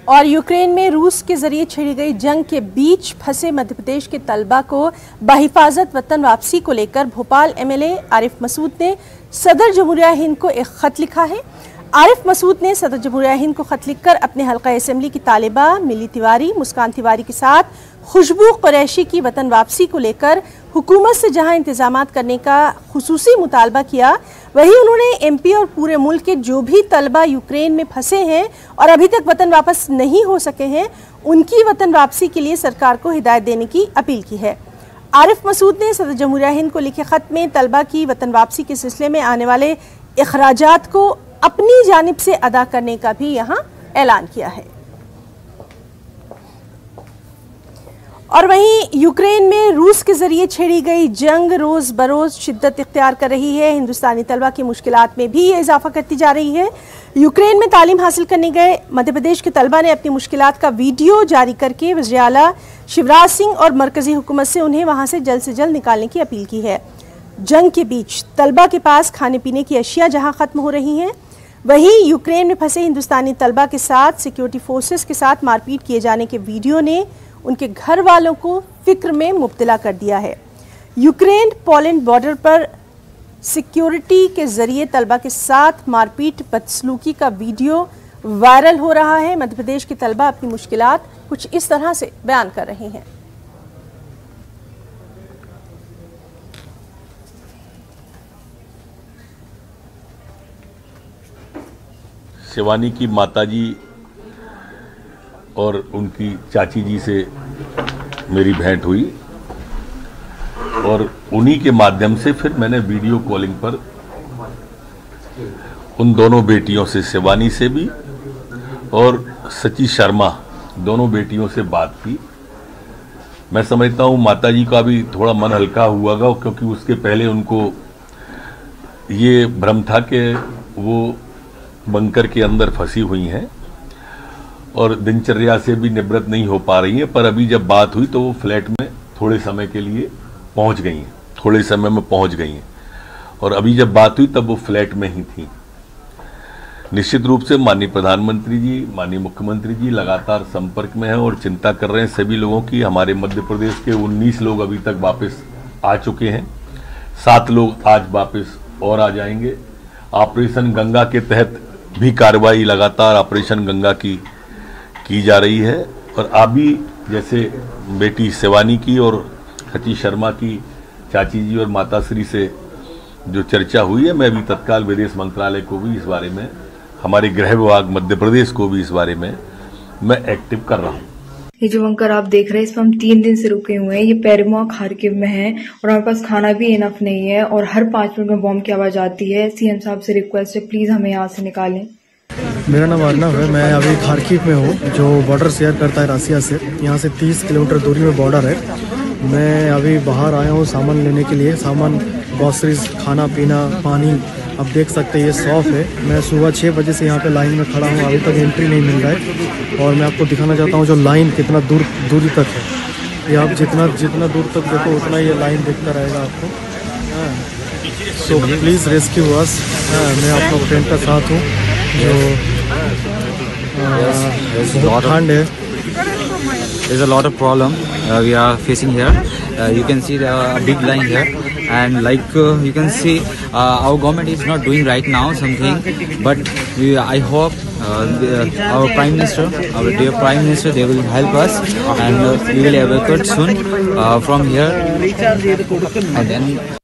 और यूक्रेन में रूस के जरिए छिड़ी गई जंग के बीच फंसे मध्य प्रदेश के तलबा को बहिफाजत वतन वापसी को लेकर भोपाल एमएलए आरिफ मसूद ने सदर जमहूरिया हिंद को एक खत लिखा है। आरिफ मसूद ने सदर जमहूरिया हिंद को खत लिखकर अपने हल्का असेंबली की तालिबा मिली तिवारी मुस्कान तिवारी के साथ खुशबू कुरैशी की वतन वापसी को लेकर हुकूमत से जहां इंतजामात करने का खुसूसी मुतालबा किया, वहीं उन्होंने एमपी और पूरे मुल्क के जो भी तलबा यूक्रेन में फंसे हैं और अभी तक वतन वापस नहीं हो सके हैं, उनकी वतन वापसी के लिए सरकार को हिदायत देने की अपील की है। आरिफ मसूद ने सदर जमहूरिया हिंद को लिखे खत में तलबा की वतन वापसी के सिलसिले में आने वाले अखराजात को अपनी जानिब से अदा करने का भी यहां ऐलान किया है। और वहीं यूक्रेन में रूस के जरिए छेड़ी गई जंग रोज बरोज शिद्दत इख्तियार कर रही है। हिंदुस्तानी तलबा की मुश्किलात में भी इजाफा करती जा रही है। यूक्रेन में तालीम हासिल करने गए मध्य प्रदेश के तलबा ने अपनी मुश्किलात का वीडियो जारी करके वज़ीर आला शिवराज सिंह और मरकजी हुकूमत से उन्हें वहां से जल्द निकालने की अपील की है। जंग के बीच तलबा के पास खाने पीने की अशिया जहां खत्म हो रही हैं, वहीं यूक्रेन में फंसे हिंदुस्तानी तलबा के साथ सिक्योरिटी फोर्सेस के साथ मारपीट किए जाने के वीडियो ने उनके घर वालों को फिक्र में मुब्तला कर दिया है। यूक्रेन पोलैंड बॉर्डर पर सिक्योरिटी के जरिए तलबा के साथ मारपीट बदसलूकी का वीडियो वायरल हो रहा है। मध्य प्रदेश के तलबा अपनी मुश्किलात कुछ इस तरह से बयान कर रहे हैं। शिवानी की माताजी और उनकी चाची जी से मेरी भेंट हुई और उन्हीं के माध्यम से फिर मैंने वीडियो कॉलिंग पर उन दोनों बेटियों से, शिवानी से भी और सची शर्मा, दोनों बेटियों से बात की। मैं समझता हूँ माताजी का भी थोड़ा मन हल्का हुआ होगा, क्योंकि उसके पहले उनको ये भ्रम था कि वो बंकर के अंदर फंसी हुई हैं और दिनचर्या से भी निवृत्त नहीं हो पा रही हैं। पर अभी जब बात हुई तो वो फ्लैट में थोड़े समय के लिए पहुंच गई हैं, थोड़े समय में पहुंच गई हैं और अभी जब बात हुई तब वो फ्लैट में ही थी। निश्चित रूप से माननीय प्रधानमंत्री जी, माननीय मुख्यमंत्री जी लगातार संपर्क में हैं और चिंता कर रहे हैं सभी लोगों की। हमारे मध्य प्रदेश के 19 लोग अभी तक वापस आ चुके हैं, 7 लोग आज वापस और आ जाएंगे। ऑपरेशन गंगा के तहत भी कार्रवाई लगातार ऑपरेशन गंगा की जा रही है और अभी जैसे बेटी शिवानी की और सची शर्मा की चाची जी और माताश्री से जो चर्चा हुई है, मैं अभी तत्काल विदेश मंत्रालय को भी इस बारे में, हमारे गृह विभाग मध्य प्रदेश को भी इस बारे में मैं एक्टिव कर रहा हूँ। ये जो बंकर आप देख रहे हैं, इसमें हम 3 दिन से रुके हुए हैं। ये पेरमुआ खार्किव में है और हमारे पास खाना भी इनफ नहीं है और हर 5 मिनट में बॉम्ब की आवाज आती है। सीएम साहब से रिक्वेस्ट है, प्लीज हमें यहाँ से निकालें। मेरा नाम अर्नव है। मैं अभी खार्किव में हूँ, जो बॉर्डर शेयर करता है रसिया से। यहाँ से 30 किलोमीटर दूरी में बॉर्डर है। मैं अभी बाहर आया हूँ सामान लेने के लिए, सामान, ग्रॉसरीज, खाना पीना, पानी। आप देख सकते हैं ये शॉप है। मैं सुबह 6 बजे से यहाँ पे लाइन में खड़ा हूँ, अभी तक एंट्री नहीं मिल रहा है और मैं आपको दिखाना चाहता हूँ जो लाइन कितना दूरी तक है। ये आप जितना दूर तक देखो उतना ये लाइन दिखता रहेगा आपको। सो प्लीज़ रेस्क्यू अस। मैं आपका फ्रेंड का साथ हूँ जो बहुत ठंड है। There's a lot of problem we are facing here. You can see the big line here, and like you can see, our government is not doing right now something, but I hope our Prime Minister, our dear Prime Minister, they will help us, and we will evacuate soon from here, and then